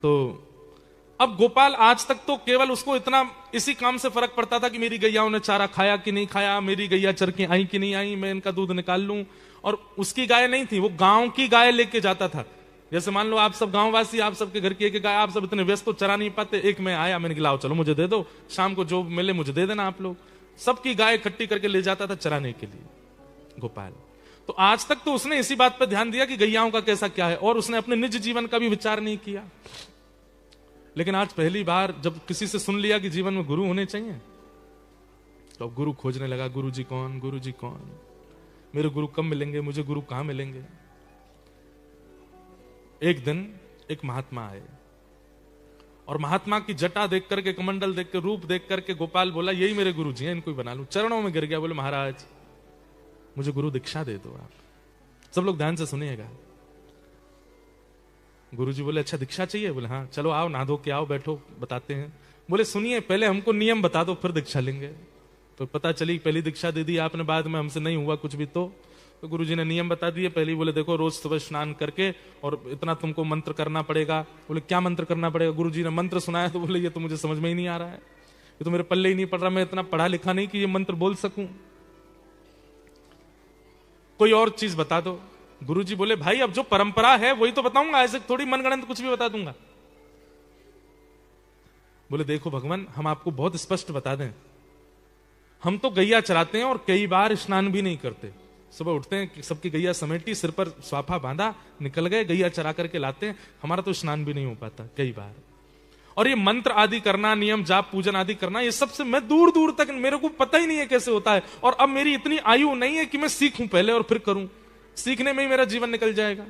तो अब गोपाल आज तक तो केवल उसको इतना इसी काम से फर्क पड़ता था कि मेरी गैयाओं ने चारा खाया कि नहीं खाया, मेरी गैया चर के आई कि नहीं आई, मैं इनका दूध निकाल लूं। और उसकी गाय नहीं थी, वो गांव की गाय लेके जाता था। जैसे मान लो आप सब गांववासी, आप सबके घर की एक गाय, आप सब इतने व्यस्त तो चरा नहीं पाते। एक मैं आया, मैंने खिलाओ, चलो मुझे दे दो, शाम को जो मिले मुझे दे देना आप लोग। सबकी गाय इकट्ठी करके ले जाता था चराने के लिए गोपाल। तो आज तक तो उसने इसी बात पर ध्यान दिया कि गैयाओं का कैसा क्या है, और उसने अपने निज जीवन का भी विचार नहीं किया। लेकिन आज पहली बार जब किसी से सुन लिया कि जीवन में गुरु होने चाहिए, तो अब गुरु खोजने लगा। गुरु जी कौन, गुरु जी कौन, मेरे गुरु कब मिलेंगे, मुझे गुरु कहां मिलेंगे। एक दिन एक महात्मा आए, और महात्मा की जटा देख करके, कमंडल देख कर, रूप देख करके गोपाल बोला यही मेरे गुरु जी हैं, इनको ही बना लूं। चरणों में गिर गया, बोले महाराज मुझे गुरु दीक्षा दे दो आप। सब लोग ध्यान से सुनिएगा। गुरुजी बोले अच्छा दीक्षा चाहिए? बोले हाँ। चलो आओ, नहा धो के आओ, बैठो, बताते हैं। बोले सुनिए, पहले हमको नियम बता दो, फिर दीक्षा लेंगे। तो पता चली पहली दीक्षा दे दी आपने, बाद में हमसे नहीं हुआ कुछ भी। तो गुरुजी ने नियम बता दिए। पहले बोले देखो रोज सुबह स्नान करके और इतना तुमको मंत्र करना पड़ेगा। बोले क्या मंत्र करना पड़ेगा? गुरुजी ने मंत्र सुनाया तो बोले ये तो मुझे समझ में ही नहीं आ रहा है, ये तो मेरे पल्ले ही नहीं पड़ रहा, मैं इतना पढ़ा लिखा नहीं कि ये मंत्र बोल सकूं, कोई और चीज बता दो। गुरुजी बोले भाई अब जो परंपरा है वही तो बताऊंगा, ऐसे थोड़ी मनगढ़ंत कुछ भी बता दूंगा। बोले देखो भगवान, हम आपको बहुत स्पष्ट बता दें, हम तो गैया चराते हैं और कई बार स्नान भी नहीं करते। सुबह उठते हैं, सबकी गैया समेटी, सिर पर स्वाफा बांधा, निकल गए, गैया चरा करके लाते हैं, हमारा तो स्नान भी नहीं हो पाता कई बार। और ये मंत्र आदि करना, नियम जाप पूजन आदि करना, ये सबसे मैं दूर दूर तक मेरे को पता ही नहीं है कैसे होता है। और अब मेरी इतनी आयु नहीं है कि मैं सीखूं पहले और फिर करूं, सीखने में ही मेरा जीवन निकल जाएगा।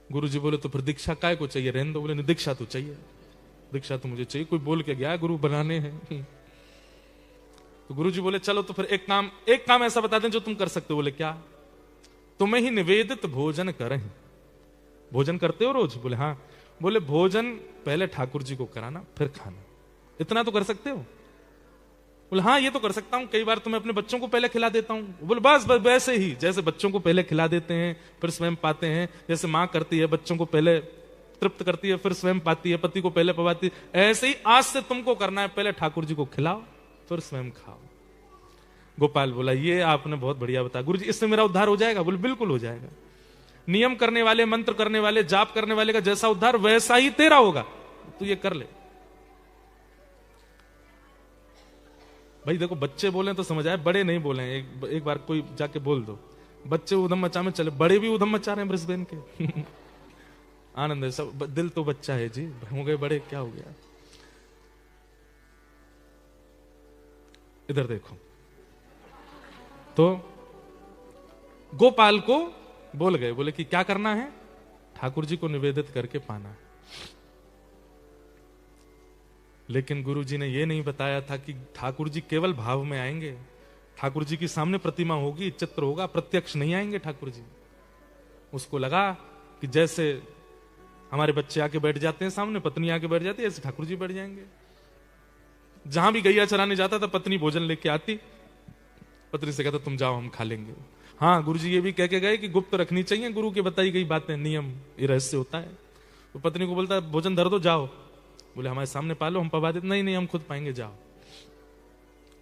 गुरुजी बोले तो फिर दीक्षा काय को चाहिए, रहने दो। बोले नहीं दीक्षा तो चाहिए, दीक्षा तो मुझे चाहिए, कोई बोल के गया गुरु बनाने हैं। तो गुरुजी बोले चलो तो फिर एक काम ऐसा बता दें जो तुम कर सकते हो। बोले क्या? तुम्हें ही निवेदित भोजन करें। भोजन करते हो रोज? बोले हाँ। बोले भोजन पहले ठाकुर जी को कराना, फिर खाना, इतना तो कर सकते हो? बोले हाँ ये तो कर सकता हूं, कई बार तो मैं अपने बच्चों को पहले खिला देता हूं। बोले बस वैसे ही जैसे बच्चों को पहले खिला देते हैं फिर स्वयं पाते हैं, जैसे मां करती है, बच्चों को पहले तृप्त करती है फिर स्वयं पाती है, पति को पहले पवाती है, ऐसे ही आज से तुमको करना है, पहले ठाकुर जी को खिलाओ फिर स्वयं खाओ। गोपाल बोला ये आपने बहुत बढ़िया बताया गुरु जी, इससे मेरा उद्धार हो जाएगा? बोले बिल्कुल हो जाएगा। नियम करने वाले, मंत्र करने वाले, जाप करने वाले का जैसा उद्धार वैसा ही तेरा होगा, तू ये कर ले। भाई देखो बच्चे बोले तो समझ आए, बड़े नहीं बोले। एक बार कोई जाके बोल दो, बच्चे उधम मचा में चले, बड़े भी उधम मचा रहे हैं ब्रिस्बेन के। आनंद है सब, दिल तो बच्चा है जी, हो गए बड़े क्या हो गया। इधर देखो, तो गोपाल को बोल गए, बोले कि क्या करना है? ठाकुर जी को निवेदित करके पाना है। लेकिन गुरु जी ने यह नहीं बताया था कि ठाकुर जी केवल भाव में आएंगे, ठाकुर जी की सामने प्रतिमा होगी, चित्र होगा, प्रत्यक्ष नहीं आएंगे ठाकुर जी। उसको लगा कि जैसे हमारे बच्चे आके बैठ जाते हैं सामने, पत्नी आके बैठ जाती है, ऐसे ठाकुर जी बैठ जाएंगे। जहां भी गैया चराने जाता था पत्नी भोजन लेके आती, पत्नी से कहता तुम जाओ हम खा लेंगे। हाँ गुरु जी ये भी कह के गए कि गुप्त रखनी चाहिए गुरु की बताई गई बातें, नियम, ये रहस्य होता है। तो पत्नी को बोलता है भोजन धर दो, जाओ। बोले हमारे सामने पालो, हम पवा देते। नहीं हम खुद पाएंगे, जाओ।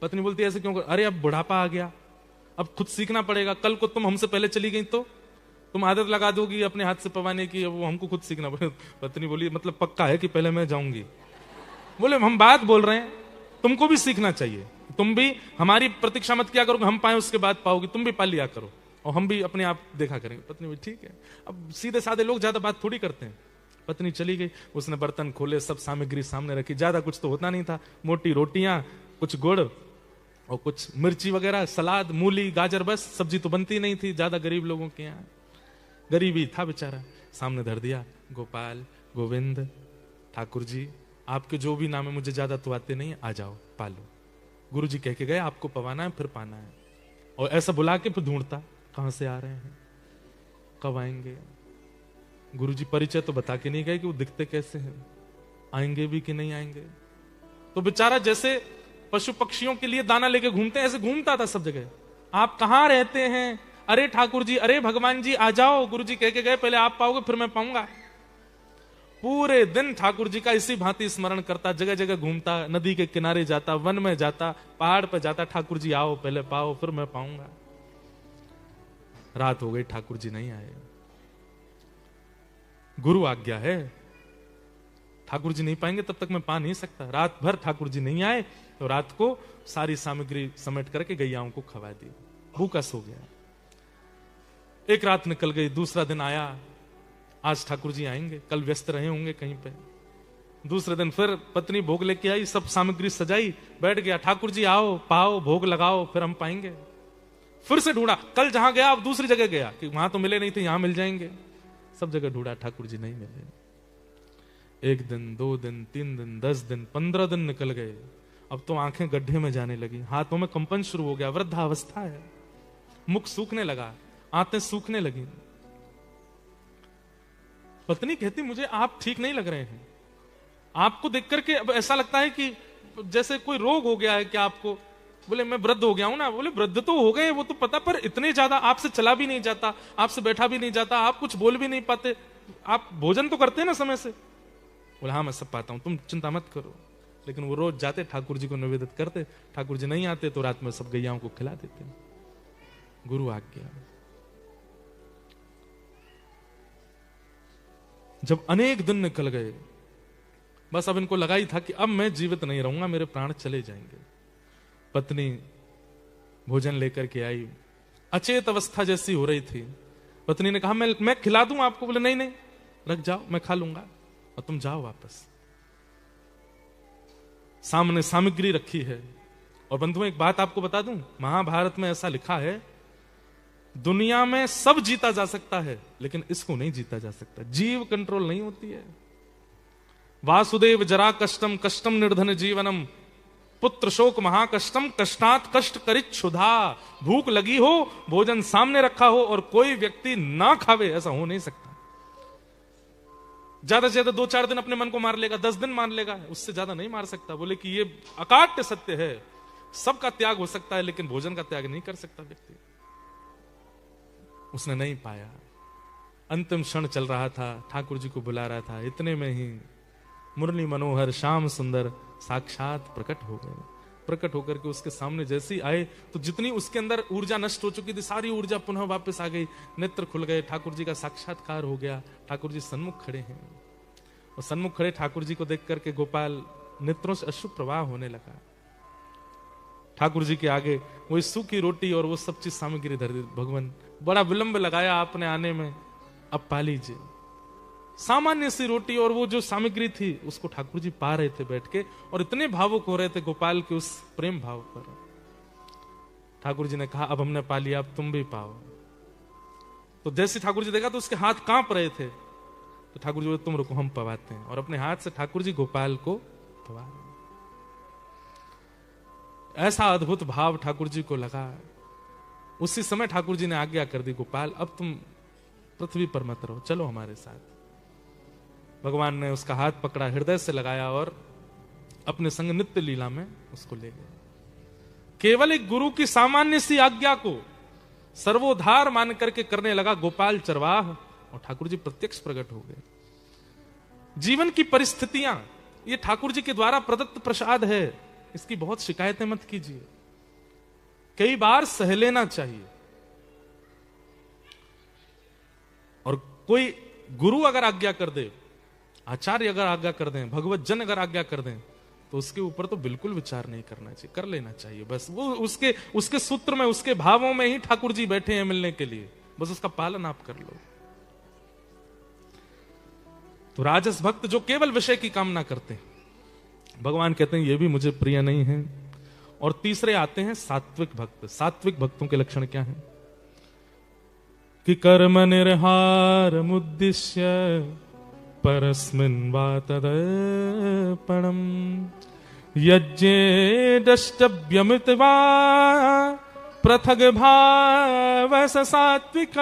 पत्नी बोलती है ऐसे क्यों? अरे अब बुढ़ापा आ गया, अब खुद सीखना पड़ेगा, कल को तुम हमसे पहले चली गई तो तुम आदत लगा दोगी अपने हाथ से पवाने की, वो हमको खुद सीखना पड़ेगा। पत्नी बोली मतलब पक्का है कि पहले मैं जाऊंगी? बोले हम बात बोल रहे हैं, तुमको भी सीखना चाहिए, तुम भी हमारी प्रतीक्षा मत किया करो कि हम पाए उसके बाद पाओगी, तुम भी पा लिया करो और हम भी अपने आप देखा करेंगे। पत्नी बोली ठीक है। अब सीधे साधे लोग ज्यादा बात थोड़ी करते हैं। पत्नी चली गई, उसने बर्तन खोले, सब सामग्री सामने रखी, ज्यादा कुछ तो होता नहीं था, मोटी रोटियां, कुछ गुड़ और कुछ मिर्ची वगैरह, सलाद, मूली, गाजर, बस। सब्जी तो बनती नहीं थी ज्यादा गरीब लोगों के यहाँ, गरीबी था बेचारा। सामने धर दिया, गोपाल, गोविंद, ठाकुर जी आपके जो भी नाम है, मुझे ज्यादा तो आते नहीं, आ जाओ पालो। गुरु जी कह के गए आपको पवाना है फिर पाना है, और ऐसा बुला के फिर ढूंढता कहां से आ रहे हैं, कब आएंगे। गुरु जी परिचय तो बता के नहीं गए कि वो दिखते कैसे हैं, आएंगे भी कि नहीं आएंगे। तो बेचारा जैसे पशु पक्षियों के लिए दाना लेके घूमते हैं, ऐसे घूमता था सब जगह। आप कहां रहते हैं, अरे ठाकुर जी, अरे भगवान जी आ जाओ। गुरु जी कह के गए पहले आप पाओगे फिर मैं पाऊंगा। पूरे दिन ठाकुर जी का इसी भांति स्मरण करता, जगह जगह घूमता, नदी के किनारे जाता, वन में जाता, पहाड़ पर जाता, ठाकुर जी आओ पहले पाओ फिर मैं पाऊंगा। रात हो गई, ठाकुर जी नहीं आए। गुरु आज्ञा है, ठाकुर जी नहीं पाएंगे तब तक मैं पा नहीं सकता। रात भर ठाकुर जी नहीं आए तो रात को सारी सामग्री समेट करके गैयाओं को खवा दी, भूखा सो गया। एक रात निकल गई, दूसरा दिन आया, आज ठाकुर जी आएंगे, कल व्यस्त रहे होंगे कहीं पे। दूसरे दिन फिर पत्नी भोग लेके आई, सब सामग्री सजाई, बैठ गया, ठाकुर जी आओ पाओ भोग लगाओ फिर हम पाएंगे। फिर से ढूंढा, कल जहां गया अब दूसरी जगह गया कि वहां तो मिले नहीं थे, यहां मिल जाएंगे। सब जगह ढूंढा, ठाकुर जी नहीं मिले। 1 दिन 2 दिन 3 दिन 10 दिन 15 दिन निकल गए। अब तो आंखें गड्ढे में जाने लगी, हाथों में कंपन शुरू हो गया, वृद्धावस्था है, मुख सूखने लगा, आंतें सूखने लगी। पत्नी कहती मुझे आप ठीक नहीं लग रहे हैं, आपको देख करके अब ऐसा लगता है कि जैसे कोई रोग हो गया है क्या आपको। बोले मैं वृद्ध हो गया हूं ना। बोले वृद्ध तो हो गए वो तो पता, पर इतने ज्यादा आपसे चला भी नहीं जाता, आपसे बैठा भी नहीं जाता, आप कुछ बोल भी नहीं पाते, आप भोजन तो करते हैं ना समय से। बोले हाँ मैं सब पाता हूं, तुम चिंता मत करो। लेकिन वो रोज जाते ठाकुर जी को निवेदित करते, ठाकुर जी नहीं आते तो रात में सब गैयाओं को खिला देते। गुरु आज्ञा। जब अनेक दिन निकल गए, बस अब इनको लगा ही था कि अब मैं जीवित नहीं रहूंगा, मेरे प्राण चले जाएंगे। पत्नी भोजन लेकर के आई, अचेत अवस्था जैसी हो रही थी। पत्नी ने कहा मैं खिला दूं आपको। बोले नहीं नहीं रख जाओ, मैं खा लूंगा और तुम जाओ वापस। सामने सामग्री रखी है। और बंधुओं एक बात आपको बता दूं, महाभारत में ऐसा लिखा है, दुनिया में सब जीता जा सकता है लेकिन इसको नहीं जीता जा सकता। जीव कंट्रोल नहीं होती है। वासुदेव जरा कष्टम कष्टम निर्धन जीवनम, पुत्र शोक महाकष्टम कष्टात कष्ट करित क्षुधा। भूख लगी हो, भोजन सामने रखा हो और कोई व्यक्ति ना खावे, ऐसा हो नहीं सकता। ज्यादा से ज्यादा 2-4 दिन अपने मन को मार लेगा, 10 दिन मार लेगा, उससे ज्यादा नहीं मार सकता। बोले कि ये अकाट्य सत्य है, सबका त्याग हो सकता है लेकिन भोजन का त्याग नहीं कर सकता व्यक्ति। उसने नहीं पाया। अंतिम क्षण चल रहा था, ठाकुर जी को बुला रहा था, इतने में ही मुरली मनोहर श्याम सुंदर साक्षात प्रकट हो गए। प्रकट होकर के उसके सामने जैसे ही आए तो जितनी उसके अंदर ऊर्जा नष्ट हो चुकी थी, सारी ऊर्जा पुनः वापस आ गई, नेत्र खुल गए, ठाकुर जी का साक्षात्कार हो गया। ठाकुर जी सन्मुख खड़े हैं और सन्मुख खड़े ठाकुर जी को देख करके गोपाल नेत्रों से अश्रु प्रवाह होने लगा। ठाकुर जी के आगे वही सूखी रोटी और वो सब चीज सामग्री धर दी। भगवान बड़ा विलंब लगाया आपने आने में, अब पा लीजिए। सामान्य सी रोटी और वो जो सामग्री थी उसको ठाकुर जी पा रहे थे बैठ के, और इतने भावुक हो रहे थे गोपाल के उस प्रेम भाव पर। ठाकुर जी ने कहा अब हमने पा लिया, अब तुम भी पाओ। तो जैसे ठाकुर जी देखा तो उसके हाथ कांप रहे थे, तो ठाकुर जी बोले तुम रुको हम पवाते हैं, और अपने हाथ से ठाकुर जी गोपाल को पवा रहे। ऐसा अद्भुत भाव ठाकुर जी को लगा। उसी समय ठाकुर जी ने आज्ञा कर दी, गोपाल अब तुम पृथ्वी पर मत रहो, चलो हमारे साथ। भगवान ने उसका हाथ पकड़ा, हृदय से लगाया और अपने संग नित्य लीला में उसको ले गए। केवल एक गुरु की सामान्य सी आज्ञा को सर्वोद्धार मान करके करने लगा गोपाल चरवाह, और ठाकुर जी प्रत्यक्ष प्रकट हो गए। जीवन की परिस्थितियां ये ठाकुर जी के द्वारा प्रदत्त प्रसाद है, इसकी बहुत शिकायतें मत कीजिए, कई बार सह लेना चाहिए। और कोई गुरु अगर आज्ञा कर दे, आचार्य अगर आज्ञा कर दें, भगवत जन अगर आज्ञा कर दें, तो उसके ऊपर तो बिल्कुल विचार नहीं करना चाहिए, कर लेना चाहिए। बस वो उसके सूत्र में, उसके भावों में ही ठाकुर जी बैठे हैं मिलने के लिए, बस उसका पालन आप कर लो। तो राजस भक्त जो केवल विषय की कामना करते हैं, भगवान कहते हैं ये भी मुझे प्रिय नहीं है। और तीसरे आते हैं सात्विक भक्त। सात्विक भक्तों के लक्षण क्या हैं? कि कर्म निर्हार मुद्दिश्य परस्मिन् वा तदर्पणम् यज्ञे द्रष्टव्यमित वा पृथग भाव स सात्विक।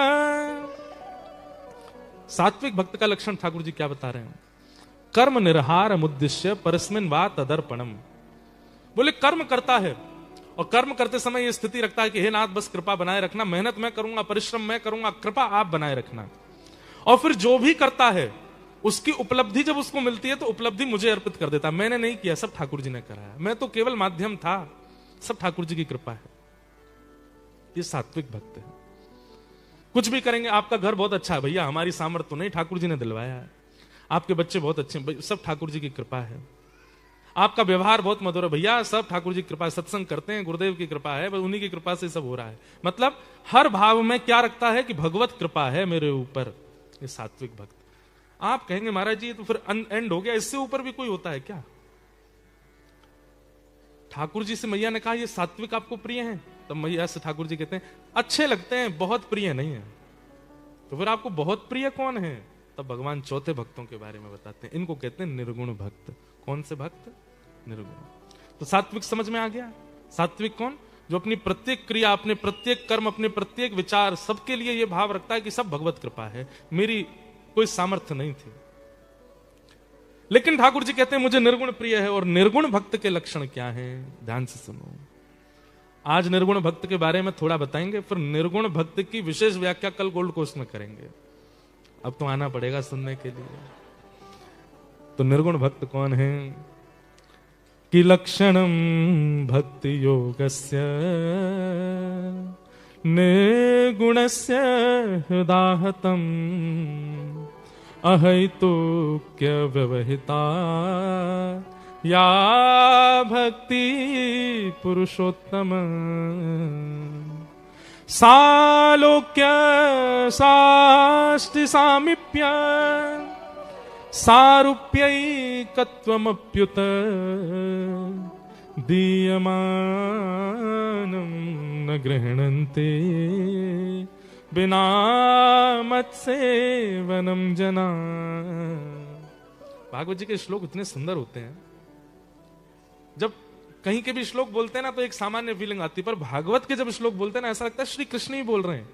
सात्विक भक्त का लक्षण ठाकुर जी क्या बता रहे हैं? कर्म निर्हार मुद्दिश्य परस्मिन् वा तदर्पणम्। बोले कर्म करता है और कर्म करते समय यह स्थिति रखता है कि हे नाथ बस कृपा बनाए रखना, मेहनत मैं करूंगा, परिश्रम मैं करूंगा, कृपा आप बनाए रखना। और फिर जो भी करता है उसकी उपलब्धि जब उसको मिलती है तो उपलब्धि मुझे अर्पित कर देता। मैंने नहीं किया, सब ठाकुर जी ने कराया, मैं तो केवल माध्यम था, सब ठाकुर जी की कृपा है। ये सात्विक भक्त है। कुछ भी करेंगे, आपका घर बहुत अच्छा है भैया, हमारी सामर्थ्य तो नहीं, ठाकुर जी ने दिलवाया है। आपके बच्चे बहुत अच्छे हैं, सब ठाकुर जी की कृपा है। आपका व्यवहार बहुत मधुर है भैया, सब ठाकुर जी की कृपा है। सत्संग करते हैं, गुरुदेव की कृपा है, बस उन्हीं की कृपा से सब हो रहा है। मतलब हर भाव में क्या रखता है कि भगवत कृपा है मेरे ऊपर। ये सात्विक भक्त। आप कहेंगे महाराज जी तो फिर एंड हो गया, इससे ऊपर भी कोई होता है क्या? ठाकुर जी से मैया ने कहा ये सात्विक आपको प्रिय हैं, तब मैया से ठाकुर जी कहते हैं अच्छे लगते हैं, बहुत प्रिय नहीं है। तो फिर आपको बहुत प्रिय कौन है? तब भगवान चौथे भक्तों के बारे में बताते हैं, इनको कहते हैं निर्गुण भक्त। कौन से भक्त? निर्गुण। तो सात्विक समझ में आ गया। सात्विक कौन? जो अपनी प्रत्येक क्रिया, अपने प्रत्येक कर्म, अपने प्रत्येक विचार, सबके लिए यह भाव रखता है कि सब भगवत कृपा है, मेरी कोई सामर्थ्य नहीं थी। लेकिन ठाकुर जी कहते हैं मुझे निर्गुण प्रिय है। और निर्गुण भक्त के लक्षण क्या हैं? ध्यान से सुनो। आज निर्गुण भक्त के बारे में थोड़ा बताएंगे, फिर निर्गुण भक्त की विशेष व्याख्या कल गोल्ड कोर्स में करेंगे। अब तो आना पड़ेगा सुनने के लिए। तो निर्गुण भक्त कौन है? कि लक्षणम भक्ति योगस्य निर्गुणस्य हृदाहतम अहैतुक्य व्यवहिता या भक्ति पुरुषोत्तम सालोक्य साष्टि सामीप्य सारूप्यैकत्वमप्युत दीयमानं न गृह्णन्ते बिना मत्सेवनम जना। भागवत जी के श्लोक इतने सुंदर होते हैं, जब कहीं के भी श्लोक बोलते हैं ना तो एक सामान्य फीलिंग आती है, पर भागवत के जब श्लोक बोलते हैं ना ऐसा लगता है श्री कृष्ण ही बोल रहे हैं।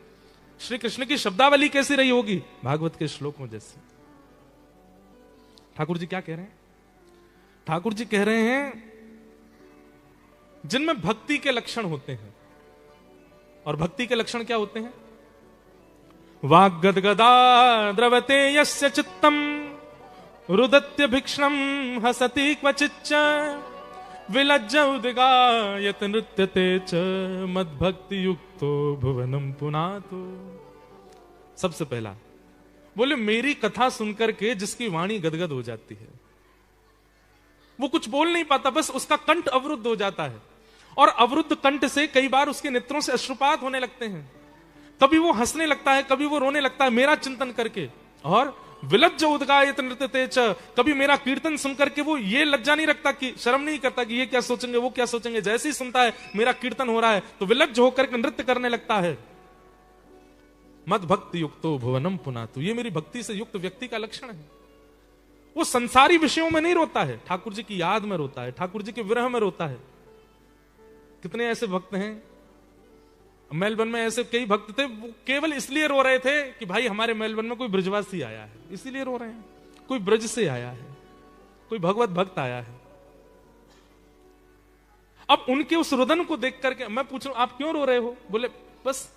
श्री कृष्ण की शब्दावली कैसी रही होगी भागवत के श्लोकों जैसे। ठाकुर जी क्या कह रहे हैं? ठाकुर जी कह रहे हैं जिनमें भक्ति के लक्षण होते हैं। और भक्ति के लक्षण क्या होते हैं? वाग्गदगदा द्रवते यस्य चित्तम रुदत्य भिक्षणम हसति क्वचिच्च विलज्ज उद्गायत नृत्यते च मद्भक्ति युक्तो भुवनम पुनातो। सबसे पहला बोले मेरी कथा सुनकर के जिसकी वाणी गदगद हो जाती है, वो कुछ बोल नहीं पाता, बस उसका कंठ अवरुद्ध हो जाता है। और अवरुद्ध कंठ से कई बार उसके नेत्रों से अश्रुपात होने लगते हैं, कभी वो हंसने लगता है, कभी वो रोने लगता है मेरा चिंतन करके। और विलज्ज उद्गायत नृत्यते च, कभी मेरा कीर्तन सुनकर के वो ये लज्जा नहीं रखता कि शर्म नहीं करता कि ये क्या सोचेंगे वो क्या सोचेंगे, जैसे ही सुनता है मेरा कीर्तन हो रहा है तो विलज्ज होकर के नृत्य करने लगता है। मद भक्ति युक्तो भुवनम पुनातु, ये मेरी भक्ति से युक्त व्यक्ति का लक्षण है। वो संसारी विषयों में नहीं रोता है, ठाकुर जी की याद में रोता है, ठाकुर जी के विरह में रोता है। कितने ऐसे भक्त हैं, मेलबर्न में ऐसे कई भक्त थे, वो केवल इसलिए रो रहे थे कि भाई हमारे मेलबर्न में कोई ब्रजवासी आया है, इसीलिए रो रहे हैं। कोई ब्रज से आया है, कोई भगवत भक्त आया है। अब उनके उस रुदन को देख करके मैं पूछ रहा हूं आप क्यों रो रहे हो? बोले बस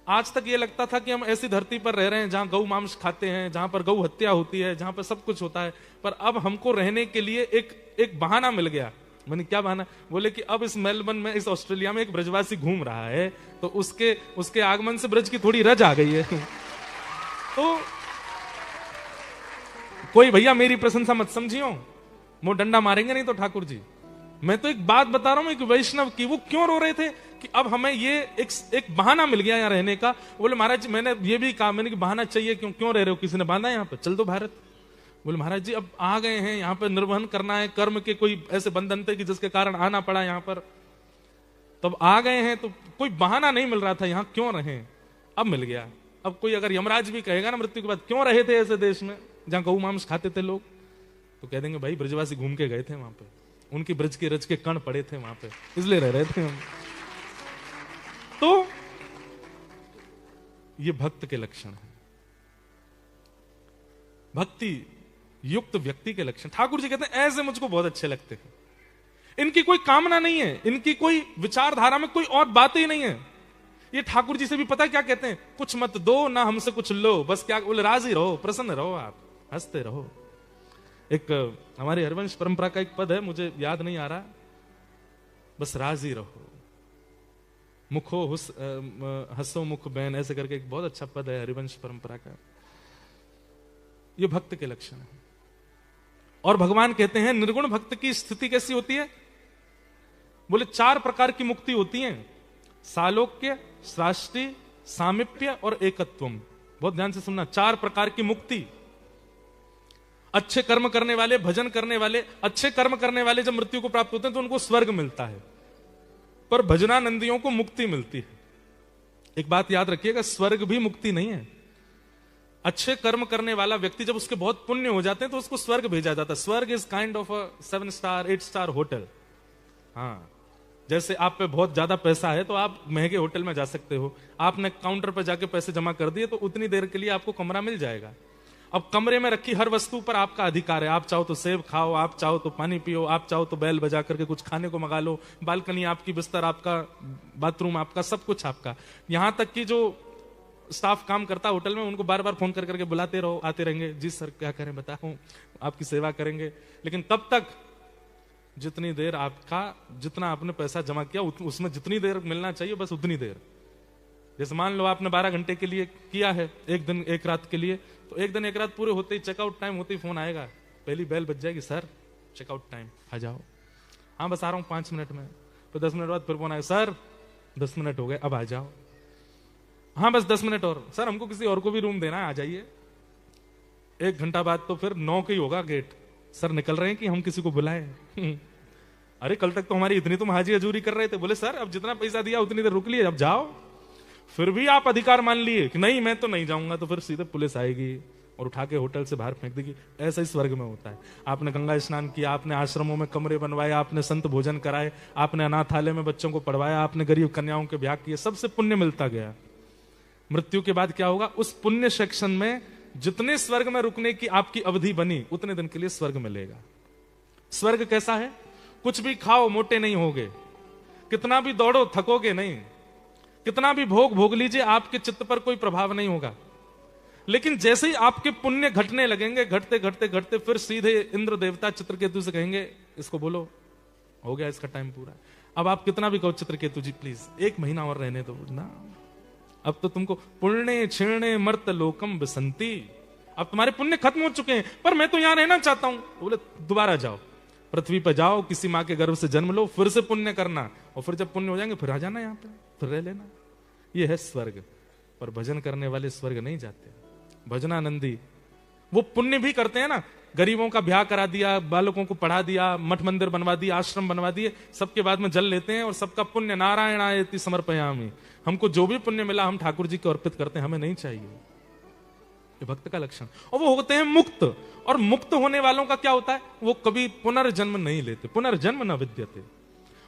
आज तक ये लगता था कि हम ऐसी धरती पर रह रहे हैं जहां गौ मांस खाते हैं, जहां पर गौ हत्या होती है, जहां पर सब कुछ होता है, पर अब हमको रहने के लिए एक बहाना मिल गया। मैंने क्या बहाना? बोले कि अब इस मेलबर्न में, इस ऑस्ट्रेलिया में एक ब्रजवासी घूम रहा है, तो उसके आगमन से ब्रज की थोड़ी रज आ गई है। तो कोई भैया मेरी प्रशंसा मत समझियो, वो डंडा मारेंगे नहीं तो ठाकुर जी। मैं तो एक बात बता रहा हूं, एक वैष्णव की, वो क्यों रो रहे थे कि अब हमें ये एक बहाना मिल गया यहाँ रहने का। बोले महाराज जी मैंने ये भी कहा, मैंने कि बहाना चाहिए, क्यों रह रहे हो, किसी ने बांधा यहाँ पे, चल दो भारत। बोले महाराज जी अब आ गए हैं यहाँ पर, निर्वहन करना है, कर्म के कोई ऐसे बंधन थे कि जिसके कारण आना पड़ा यहाँ पर, तब आ गए हैं, तो कोई बहाना नहीं मिल रहा था यहाँ क्यों रहे, अब मिल गया। अब कोई अगर यमराज भी कहेगा ना मृत्यु के बाद क्यों रहे थे ऐसे देश में जहां गौ मांस खाते थे लोग, तो कह देंगे भाई ब्रजवासी घूम के गए थे वहां पे, उनकी ब्रज के रज के कण पड़े थे वहां पे, इसलिए रह रहे थे हम। तो ये भक्त के लक्षण है, भक्ति युक्त व्यक्ति के लक्षण। ठाकुर जी कहते हैं ऐसे मुझको बहुत अच्छे लगते हैं, इनकी कोई कामना नहीं है, इनकी कोई विचारधारा में कोई और बात ही नहीं है। ये ठाकुर जी से भी पता क्या कहते हैं, कुछ मत दो ना हमसे कुछ लो, बस क्या बोले, राजी रहो, प्रसन्न रहो, आप हंसते रहो। एक हमारी हरिवंश परंपरा का एक पद है, मुझे याद नहीं आ रहा, बस राजी रहो, मुखो हंसो मुख बैन, ऐसे करके एक बहुत अच्छा पद है हरिवंश परंपरा का। ये भक्त के लक्षण है। और भगवान कहते हैं निर्गुण भक्त की स्थिति कैसी होती है, बोले 4 प्रकार की मुक्ति होती है, सालोक्य, सृष्टि, सामिप्य और एकत्वम। बहुत ध्यान से सुनना, 4 प्रकार की मुक्ति। अच्छे कर्म करने वाले, भजन करने वाले, अच्छे कर्म करने वाले जब मृत्यु को प्राप्त होते हैं तो उनको स्वर्ग मिलता है, पर भजनानंदियों को मुक्ति मिलती है। एक बात याद रखिएगा, स्वर्ग भी मुक्ति नहीं है। अच्छे कर्म करने वाला व्यक्ति जब उसके बहुत पुण्य हो जाते हैं तो उसको स्वर्ग भेजा जाता है। स्वर्ग is kind of a 7 star 8 star hotel. हाँ, जैसे आप पे बहुत ज्यादा पैसा है तो आप महंगे होटल में जा सकते हो, आपने काउंटर पर जाके पैसे जमा कर दिए तो उतनी देर के लिए आपको कमरा मिल जाएगा। अब कमरे में रखी हर वस्तु पर आपका अधिकार है, आप चाहो तो सेब खाओ, आप चाहो तो पानी पियो, आप चाहो तो बैल बजा करके कुछ खाने को मंगा लो, बालकनी आपकी, बिस्तर आपका, बाथरूम आपका, सब कुछ आपका। यहां तक कि जो स्टाफ काम करता है होटल में, उनको बार बार फोन कर करके बुलाते रहो, आते रहेंगे, जी सर क्या करें बताओ, आपकी सेवा करेंगे। लेकिन तब तक जितनी देर आपका, जितना आपने पैसा जमा किया उसमें जितनी देर मिलना चाहिए बस उतनी देर। जैसे मान लो आपने 12 घंटे के लिए किया है, एक दिन एक रात के लिए, तो एक दिन एक रात पूरे होते ही, चेकआउट टाइम होते ही फोन आएगा, पहली बेल बज जाएगी, सर चेकआउट टाइम, आ जाओ। हाँ बस आ रहा हूँ 5 मिनट में। फिर 10 मिनट बाद फिर फोन आएगा, सर 10 मिनट हो गए अब आ जाओ। हाँ बस 10 मिनट और, सर हमको किसी और को भी रूम देना है, आ जाइए। 1 घंटा बाद तो फिर 9 का ही होगा गेट, सर निकल रहे हैं कि हम किसी को बुलाएं। अरे कल तक तो हमारी इतनी तुम हाजी हजूरी कर रहे थे, बोले सर अब जितना पैसा दिया उतनी देर रुक लिए, अब जाओ। फिर भी आप अधिकार मान लिए कि नहीं मैं तो नहीं जाऊंगा, तो फिर सीधे पुलिस आएगी और उठा के होटल से बाहर फेंक देगी। ऐसा ही स्वर्ग में होता है। आपने गंगा स्नान किया, आपने आश्रमों में कमरे बनवाए, आपने संत भोजन कराए, आपने अनाथालय में बच्चों को पढ़वाया, आपने गरीब कन्याओं के ब्याह किए, सबसे पुण्य मिलता गया। मृत्यु के बाद क्या होगा, उस पुण्य सेक्शन में जितने स्वर्ग में रुकने की आपकी अवधि बनी उतने दिन के लिए स्वर्ग मिलेगा। स्वर्ग कैसा है, कुछ भी खाओ मोटे नहीं होगे, कितना भी दौड़ो थकोगे नहीं, कितना भी भोग भोग लीजिए आपके चित्त पर कोई प्रभाव नहीं होगा। लेकिन जैसे ही आपके पुण्य घटने लगेंगे, घटते घटते घटते फिर सीधे इंद्र देवता चित्रकेतु से कहेंगे इसको बोलो हो गया इसका टाइम पूरा। अब आप कितना भी कहो चित्रकेतु जी प्लीज 1 महीना और रहने दो ना, अब तो तुमको पुण्य क्षीणे मर्त लोकम बसंती, अब तुम्हारे पुण्य खत्म हो चुके हैं, पर मैं तो यहां रहना चाहता हूं। बोले दोबारा जाओ, पृथ्वी पर जाओ, किसी माँ के गर्भ से जन्म लो, फिर से पुण्य करना, और फिर जब पुण्य हो जाएंगे फिर आ जाना यहाँ पे, फिर रह लेना। ये है स्वर्ग। पर भजन करने वाले स्वर्ग नहीं जाते। भजनानंदी वो पुण्य भी करते हैं ना, गरीबों का ब्याह करा दिया, बालकों को पढ़ा दिया, मठ मंदिर बनवा दिया, आश्रम बनवा दिए, सबके बाद में जल लेते हैं और सबका पुण्य नारायणायति समर्पयामि, हमको जो भी पुण्य मिला हम ठाकुर जी को अर्पित करते हैं, हमें नहीं चाहिए। ये भक्त का लक्षण। और वो होते हैं मुक्त। और मुक्त होने वालों का क्या होता है, वो कभी पुनर्जन्म नहीं लेते, पुनर्जन्म न विद्यते।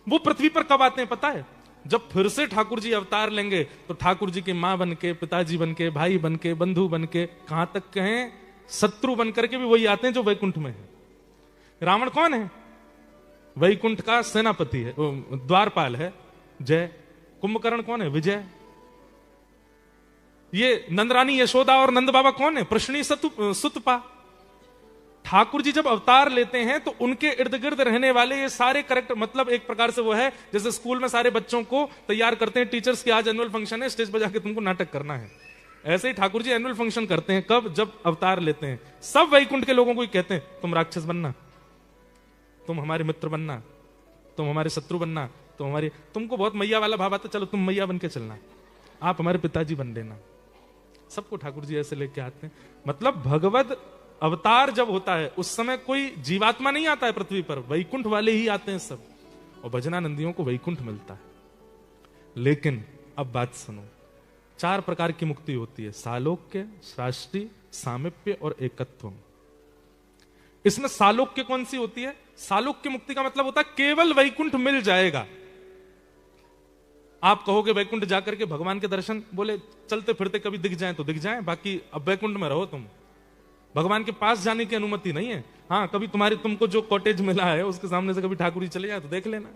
वो पृथ्वी पर कब आते हैं पता है, जब फिर से ठाकुर जी अवतार लेंगे तो ठाकुर जी की मां बन के, पिताजी बन के, भाई बन के, बंधु बन के, कहां तक कहें शत्रु बन करके भी वही आते हैं जो वैकुंठ में है। रावण कौन है, वैकुंठ का सेनापति है, द्वारपाल है जय। कुंभकर्ण कौन है, विजय। ये नंदरानी यशोदा और नंद बाबा कौन है, प्रश्नी सुतपा। ठाकुर जी जब अवतार लेते हैं तो उनके इर्द गिर्द रहने वाले ये सारे करेक्टर, मतलब एक प्रकार से वो है जैसे स्कूल में सारे बच्चों को तैयार करते हैं टीचर्स की, आज एनुअल फंक्शन है, स्टेज पर जाके तुमको नाटक करना है। ऐसे ही ठाकुर जी एनुअल फंक्शन करते हैं, कब, जब अवतार लेते हैं। सब वैकुंठ के लोगों को ही कहते हैं तुम राक्षस बनना, तुम हमारे मित्र बनना, तुम हमारे शत्रु बनना, तुम हमारी, तुमको बहुत मैया वाला भाव आता, चलो तुम मैया बन के चलना, आप हमारे पिताजी बन देना। सबको ठाकुर जी ऐसे लेके आते हैं। मतलब भगवद अवतार जब होता है उस समय कोई जीवात्मा नहीं आता है पृथ्वी पर, वैकुंठ वाले ही आते हैं सब, और भजनानंदियों को वैकुंठ मिलता है। लेकिन अब बात सुनो, 4 प्रकार की मुक्ति होती है, सालोक्य, सृष्टि, सामिप्य और एकत्व। इसमें सालोक्य कौन सी होती है, सालोक्य मुक्ति का मतलब होता है केवल वैकुंठ मिल जाएगा। आप कहोगे वैकुंठ जाकर के भगवान के दर्शन, बोले चलते फिरते कभी दिख जाएं तो दिख जाएं, बाकी अब वैकुंठ में रहो तुम। भगवान के पास जाने की अनुमति नहीं है। हाँ, कभी तुमको जो कॉटेज मिला है उसके सामने से कभी ठाकुर जी चले जाए तो देख लेना।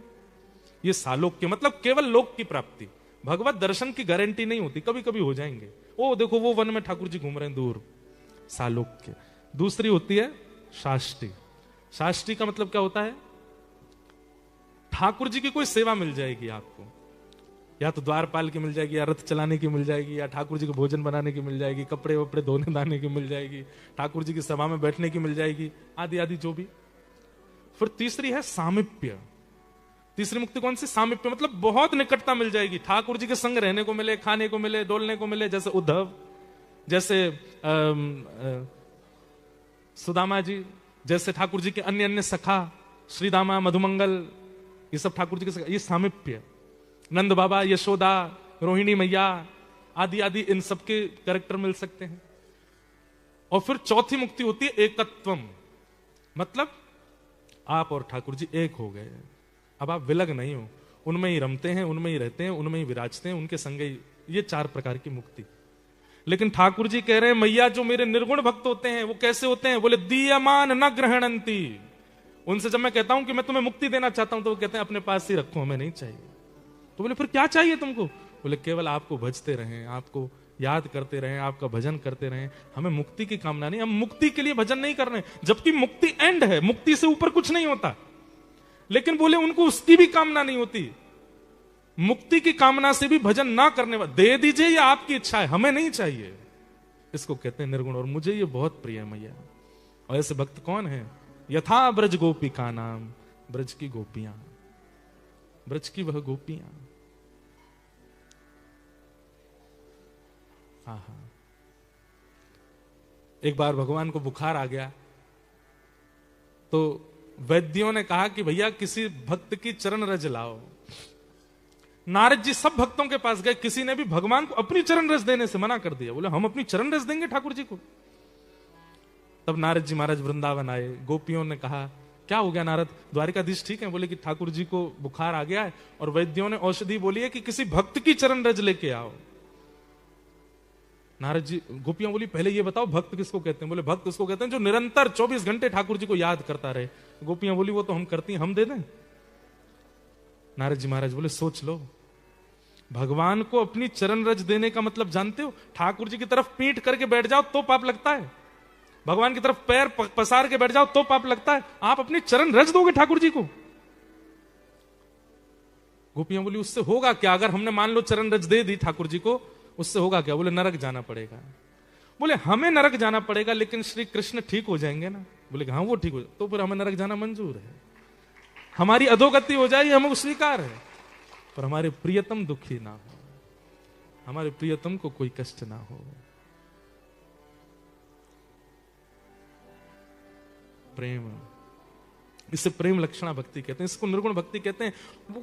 ये सालोक्य मतलब केवल लोक की प्राप्ति, भगवत दर्शन की गारंटी नहीं होती, कभी कभी हो जाएंगे। ओ देखो वो वन में ठाकुर जी घूम रहे हैं दूर, सालोक्य। दूसरी होती है शाष्टी। शाष्टी का मतलब क्या होता है? ठाकुर जी की कोई सेवा मिल जाएगी आपको, या तो द्वारपाल की मिल जाएगी, या रथ चलाने की मिल जाएगी, या ठाकुर जी को भोजन बनाने की मिल जाएगी, कपड़े वपड़े धोने दाने की मिल जाएगी, ठाकुर जी की सभा में बैठने की मिल जाएगी, आदि आदि जो भी। फिर तीसरी है सामिप्य। तीसरी मुक्ति कौन सी? सामिप्य मतलब बहुत निकटता मिल जाएगी, ठाकुर जी के संग रहने को मिले, खाने को मिले, डोलने को मिले, जैसे उद्धव, जैसे सुदामा जी, जैसे ठाकुर जी के अन्य अन्य सखा, श्रीदामा, मधुमंगल, ये सब ठाकुर जी के सखा, ये सामिप्य। नंद बाबा, यशोदा, रोहिणी मैया आदि आदि, इन सबके कैरेक्टर मिल सकते हैं। और फिर चौथी मुक्ति होती है एकत्वम, मतलब आप और ठाकुर जी एक हो गए, अब आप विलग नहीं हो, उनमें ही रमते हैं, उनमें ही रहते हैं, उनमें ही विराजते हैं, उनके संग ही। ये 4 प्रकार की मुक्ति। लेकिन ठाकुर जी कह रहे हैं मैया जो मेरे निर्गुण भक्त होते हैं वो कैसे होते हैं? बोले दीयमान न ग्रहणंती। उनसे जब मैं कहता हूं कि मैं तुम्हें मुक्ति देना चाहता हूं तो वो कहते हैं अपने पास ही रखो, हमें नहीं चाहिए। तो बोले फिर क्या चाहिए तुमको? बोले केवल आपको भजते रहें, आपको याद करते रहें, आपका भजन करते रहें, हमें मुक्ति की कामना नहीं, हम मुक्ति के लिए भजन नहीं कर रहे हैं, जबकि मुक्ति एंड है, मुक्ति से ऊपर कुछ नहीं होता। लेकिन बोले उनको उसकी भी कामना नहीं होती, मुक्ति की कामना से भी भजन ना करने वाले, दे दीजिए या आपकी इच्छा है, हमें नहीं चाहिए। इसको कहते हैं निर्गुण। और मुझे ये बहुत प्रिय है मैया। और ऐसे भक्त कौन है? यथा ब्रज गोपी का नाम, ब्रज की गोपियां, ब्रज की वह गोपियां। एक बार भगवान को बुखार आ गया तो वैद्यों ने कहा कि भैया किसी भक्त की चरण रज लाओ। नारद जी सब भक्तों के पास गए, किसी ने भी भगवान को अपनी चरण रज देने से मना कर दिया। बोले हम अपनी चरण रज देंगे ठाकुर जी को। तब नारद जी महाराज वृंदावन आए, गोपियों ने कहा क्या हो गया नारद, द्वारिकाधीश ठीक है? बोले कि ठाकुर जी को बुखार आ गया है और वैद्यों ने औषधि बोली है कि किसी भक्त की चरण रज लेके आओ। नारद जी, गोपियां बोली पहले ये बताओ भक्त किसको कहते हैं? बोले भक्त उसको कहते हैं जो निरंतर 24 घंटे ठाकुर जी को याद करता रहे। गोपियां बोली वो तो हम करती हैं, हम दे दें? नारद जी महाराज बोले सोच लो, भगवान को अपनी चरण रज देने का मतलब जानते हो? ठाकुर जी की तरफ पीठ करके बैठ जाओ तो पाप लगता है, भगवान की तरफ पैर पसार के बैठ जाओ तो पाप लगता है, आप अपनी चरण रज दोगे ठाकुर जी को? गोपियां बोली उससे होगा क्या? अगर हमने मान लो चरण रज दे दी ठाकुर जी को, उससे होगा क्या? बोले नरक जाना पड़ेगा। बोले हमें नरक जाना पड़ेगा लेकिन श्री कृष्ण ठीक हो जाएंगे ना? बोले हाँ वो ठीक हो, तो फिर हमें नरक जाना मंजूर है, हमारी अधोगति हो जाएगी, हमें स्वीकार है, पर हमारे प्रियतम दुखी ना हो, हमारे प्रियतम को कोई कष्ट ना हो। प्रेम, इसे प्रेम लक्षणा भक्ति कहते हैं, इसको निर्गुण भक्ति कहते हैं।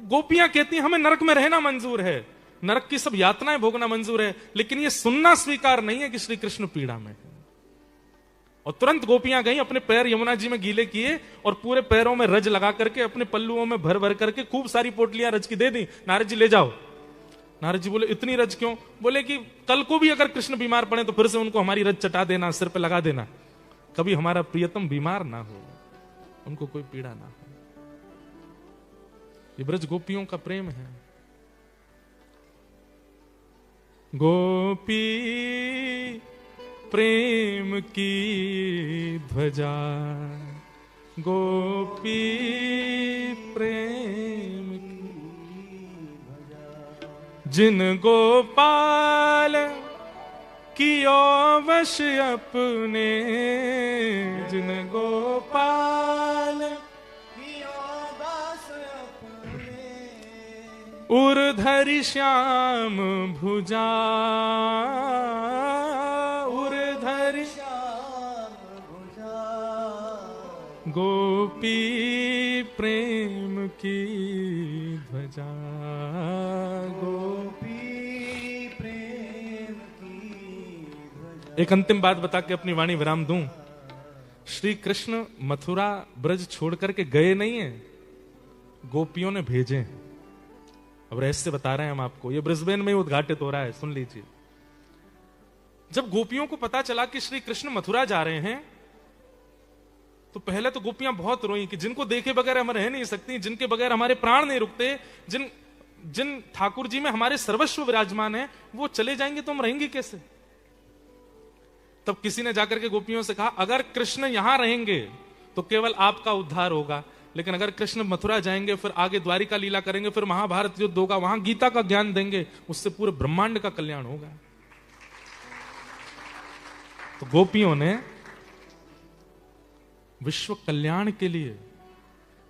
गोपियां कहती हैं हमें नरक में रहना मंजूर है, नरक की सब यातनाएं भोगना मंजूर है, लेकिन ये सुनना स्वीकार नहीं है कि श्री कृष्ण पीड़ा में है। और तुरंत गोपियां गई, अपने पैर यमुना जी में गीले किए और पूरे पैरों में रज लगा करके अपने पल्लुओं में भर भर करके खूब सारी पोटलियां रज की दे दी। नारद जी ले जाओ। नारद जी बोले इतनी रज क्यों? बोले कि कल को भी अगर कृष्ण बीमार पड़े तो फिर से उनको हमारी रज चटा देना, सिर पे लगा देना, कभी हमारा प्रियतम बीमार ना हो, उनको कोई पीड़ा ना हो। ये ब्रज गोपियों का प्रेम है। गोपी प्रेम की ध्वजा, गोपी प्रेम की ध्वजा, जिन गोपाल कियो वश अपने, जिन गोपाल उर्धरि श्याम भुजा, उर्धरि श्याम भुजा, गोपी प्रेम की ध्वजा, गोपी प्रेम की ध्वजा। एक अंतिम बात बता के अपनी वाणी विराम दूं। श्री कृष्ण मथुरा ब्रज छोड़ करके गए नहीं है, गोपियों ने भेजे। अब रहस्य बता रहे हैं हम आपको, ये ब्रिस्बेन में ही उद्घाटित हो रहा है, सुन लीजिए। जब गोपियों को पता चला कि श्री कृष्ण मथुरा जा रहे हैं, तो पहले तो गोपियां बहुत रोई कि जिनको देखे बगैर हम रह नहीं सकती, जिनके बगैर हमारे प्राण नहीं रुकते, जिन ठाकुर जी में हमारे सर्वस्व विराजमान है, वो चले जाएंगे तो हम रहेंगे कैसे। तब किसी ने जाकर के गोपियों से कहा, अगर कृष्ण यहां रहेंगे तो केवल आपका उद्धार होगा, लेकिन अगर कृष्ण मथुरा जाएंगे, फिर आगे द्वारिका लीला करेंगे, फिर महाभारत युद्ध होगा, वहां गीता का ज्ञान देंगे, उससे पूरे ब्रह्मांड का कल्याण होगा। तो गोपियों ने विश्व कल्याण के लिए,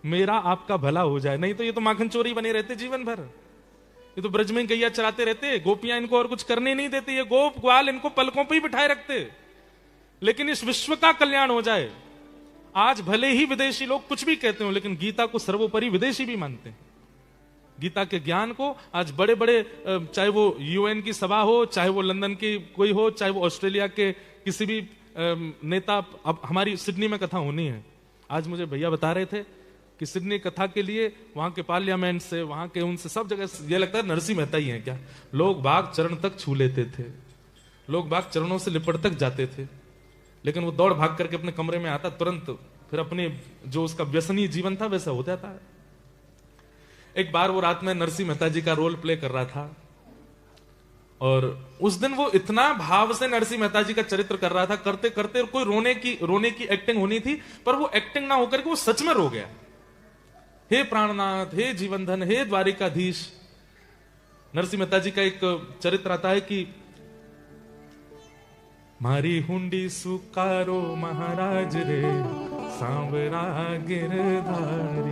मेरा आपका भला हो जाए, नहीं तो ये तो माखन चोरी बने रहते जीवन भर, ये तो ब्रज में गैया चराते रहते, गोपियां इनको और कुछ करने नहीं देती, ये गोप ग्वाल इनको पलकों पे ही बिठाए रखते। लेकिन इस विश्व का कल्याण हो जाए। आज भले ही विदेशी लोग कुछ भी कहते हो, लेकिन गीता को सर्वोपरि विदेशी भी मानते हैं। गीता के ज्ञान को आज बड़े बड़े, चाहे वो यूएन की सभा हो, चाहे वो लंदन की कोई हो, चाहे वो ऑस्ट्रेलिया के किसी भी नेता, अब हमारी सिडनी में कथा होनी है, आज मुझे भैया बता रहे थे कि सिडनी कथा के लिए वहां के पार्लियामेंट से, वहां के उनसे सब जगह ये लगता है नरसिंह मेहता ही हैं क्या। लोग बाग चरण तक छू लेते थे, लोग बाग चरणों से लिपट तक जाते थे, लेकिन वो दौड़ भाग करके अपने कमरे में आता तुरंत, फिर अपने जो उसका व्यसनीय जीवन था वैसा हो जाता है। एक बार वो रात में नरसिंह मेहता जी का रोल प्ले कर रहा था, और उस दिन वो इतना भाव से नरसिंह मेहता जी का चरित्र कर रहा था, करते करते कोई रोने की एक्टिंग होनी थी, पर वो एक्टिंग ना होकर के वो सच में रो गया। हे प्राणनाथ, हे जीवनधन, हे द्वारिकाधीश। नरसिंह मेहता जी का एक चरित्र आता है कि मारी हुंडी सुकारो महाराज रे, सांवरा गिरधारी।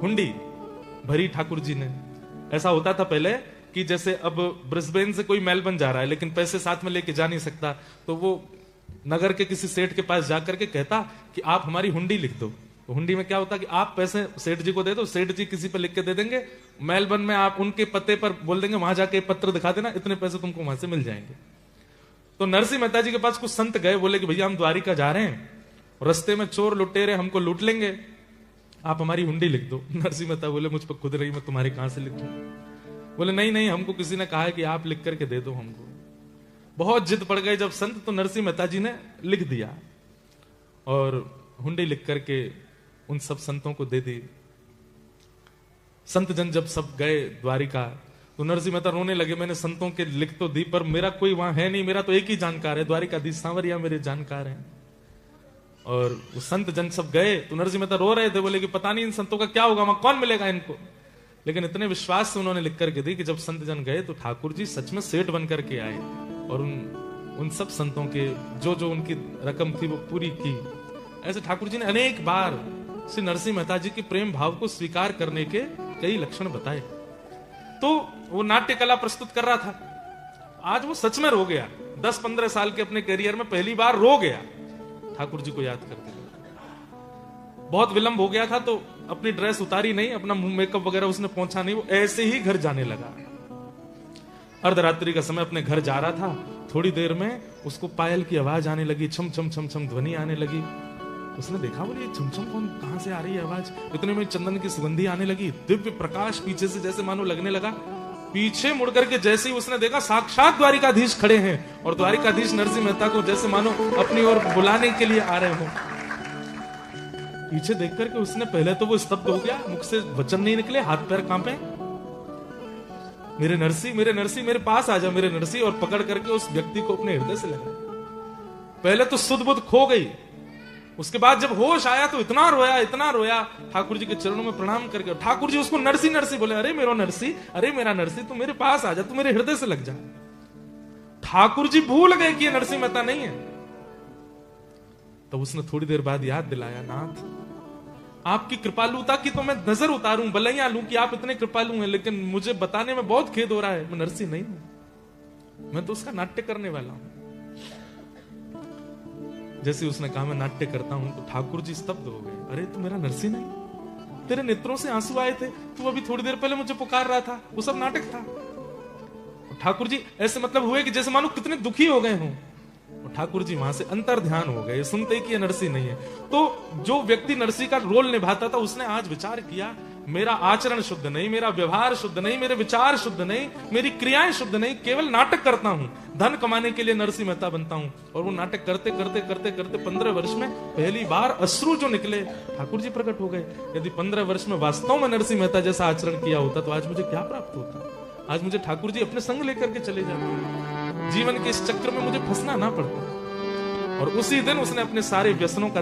हुंडी भरी ठाकुर जी ने। ऐसा होता था पहले कि जैसे अब ब्रिस्बेन से कोई मेलबर्न जा रहा है, लेकिन पैसे साथ में लेके जा नहीं सकता, तो वो नगर के किसी सेठ के पास जाकर के कहता कि आप हमारी हुंडी लिख दो। तो हुंडी में क्या होता कि आप पैसे सेठ जी को दे दो, सेठ जी किसी पर लिख के दे देंगे, मेलबर्न में आप उनके पते पर बोल देंगे, वहां जाके पत्र दिखा देना, इतने पैसे तुमको वहां से मिल जाएंगे। तो नरसिंह मेहता जी के पास कुछ संत गए, बोले कि भैया हम द्वारिका जा रहे हैं, रस्ते में चोर लुटेरे हमको लूट लेंगे, आप हमारी हुंडी लिख दो। नरसिंह मेहता बोले, मुझ पर खुद रही, मैं तुम्हारी कहां से लिख दूं। बोले नहीं नहीं, हमको किसी ने कहा है कि आप लिख करके दे दो हमको। बहुत जिद पड़ गए जब संत, तो नरसिंह मेहता जी ने लिख दिया और हुंडी लिख करके उन सब संतों को दे दी। संत जन जब सब गए द्वारिका, तो नरसिंह मेहता रोने लगे, मैंने संतों के लिख तो दी, पर मेरा कोई वहां है नहीं, मेरा तो एक ही जानकार है, द्वारिकाधीश सांवरिया मेरे जानकार हैं। और वो संत जन सब गए, तो नरसिंह मेहता रो रहे थे, बोले कि पता नहीं इन संतों का क्या होगा, वहां कौन मिलेगा इनको। लेकिन इतने विश्वास से उन्होंने लिख करके दी कि जब संत जन गए तो ठाकुर जी सच में सेठ बन करके आए, और उन सब संतों के जो जो उनकी रकम थी वो पूरी की। ऐसे ठाकुर जी ने अनेक बार श्री नरसिंह मेहता जी के प्रेम भाव को स्वीकार करने के कई लक्षण बताए। तो वो नाट्य कला प्रस्तुत कर रहा था, आज वो सच में रो गया। 10-15 साल के अपने करियर में पहली बार रो गया ठाकुर जी को याद करते। बहुत विलंब हो गया था, तो अपनी ड्रेस उतारी नहीं, अपना मेकअप वगैरह उसने पहुंचा नहीं, वो ऐसे ही घर जाने लगा। अर्धरात्रि का समय अपने घर जा रहा था, थोड़ी देर में उसको पायल की आवाज आने लगी, छम छम छम छम ध्वनि आने लगी। उसने देखा, बोले ये छम छम कौन, कहां से आ रही है आवाज। इतने में चंदन की सुगंधी आने लगी, दिव्य प्रकाश पीछे से जैसे मानो लगने लगा। पीछे मुड़ करके जैसे ही उसने देखा, साक्षात द्वारिकाधीश खड़े हैं, और द्वारिकाधीश नरसिंह मेहता को जैसे मानो अपनी ओर बुलाने के लिए आ रहे हो। पीछे देख करके उसने पहले तो वो स्तब्ध हो गया, मुख से वचन नहीं निकले, हाथ पैर कांपे। मेरे नरसी, मेरे नरसी, मेरे पास आ जा मेरे नरसी, और पकड़ करके उस व्यक्ति को अपने हृदय से लगा। पहले तो सुध बुध खो गई, उसके बाद जब होश आया तो इतना रोया ठाकुर जी के चरणों में प्रणाम करके। ठाकुर जी उसको नरसी नरसी बोले, अरे मेरो नरसी, अरे मेरा नरसी, तू मेरे पास आ जा, तू मेरे हृदय से लग जा। ठाकुर जी भूल गए कि ये नरसिंह मेहता नहीं है। तो उसने थोड़ी देर बाद याद दिलाया, नाथ आपकी कृपालुता की तो मैं नजर उतारूं, बलैया लूं कि आप इतने कृपालु हैं, लेकिन मुझे बताने में बहुत खेद हो रहा है, मैं नरसिंह नहीं हूं, मैं तो उसका नाट्य करने वाला हूं। जैसे उसने कहा मैं नाट्य करता हूं, तो ठाकुर जी स्तब्ध हो गए। अरे तू मेरा नरसिंह नहीं, तेरे नेत्रों से आंसू आए थे, तू अभी थोड़ी देर पहले मुझे पुकार रहा था, वो सब नाटक था। ठाकुर जी ऐसे मतलब हुए कि जैसे मानो कितने दुखी हो गए हों। ठाकुर जी वहां से अंतर ध्यान हो गए, सुनते कि ये नरसिंह नहीं है। तो जो व्यक्ति नरसिंह का रोल निभाता था, उसने आज विचार किया, मेरा आचरण शुद्ध नहीं, मेरा व्यवहार शुद्ध नहीं, मेरे विचार शुद्ध नहीं, मेरी क्रियाएं शुद्ध नहीं, केवल नाटक करता हूं, धन कमाने के लिए नरसिंह मेहता बनता हूं। और वो नाटक करते करते करते करते 15 वर्ष में पहली बार अश्रु जो निकले ठाकुर जी प्रकट हो गए। यदि 15 वर्ष में वास्तव में नरसिंह मेहता जैसा आचरण किया होता तो आज मुझे क्या प्राप्त होता? आज मुझे ठाकुर जी अपने संग लेकर के चले जाते, जीवन के इस चक्र में मुझे फंसना ना पड़ता। और उसी दिन उसने अपने सारे व्यसनों का